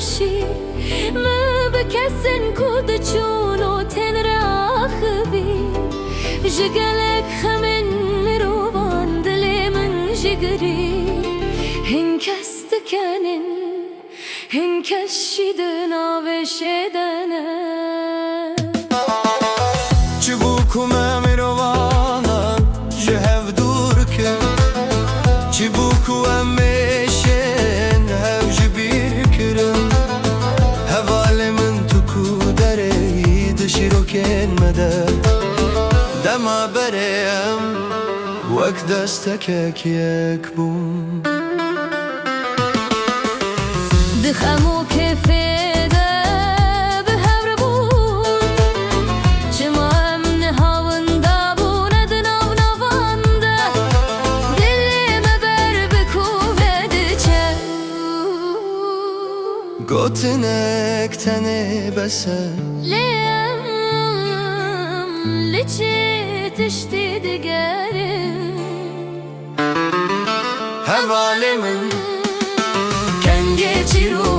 باشی ما بکسن کود چونو تن راخبی جگلک خمن مروان دل من جگری هنکست کنن هنکش شیدنا و شدنه چبوکو مروان جهو دور کن چبوکو امیشن هاو جبیر کرن هوال من تو کو داری دشیرو کن مده دما بریم وقت دستک یک بون دخمو کفیده به هور بود چما امن هاونده بونه دناو نوانده دلی مبر بکوبده چه گوتنک تنه بسه لیم لچه تشتی دگرم هوال من کنگه چیرو